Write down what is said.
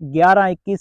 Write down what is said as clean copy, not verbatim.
11-21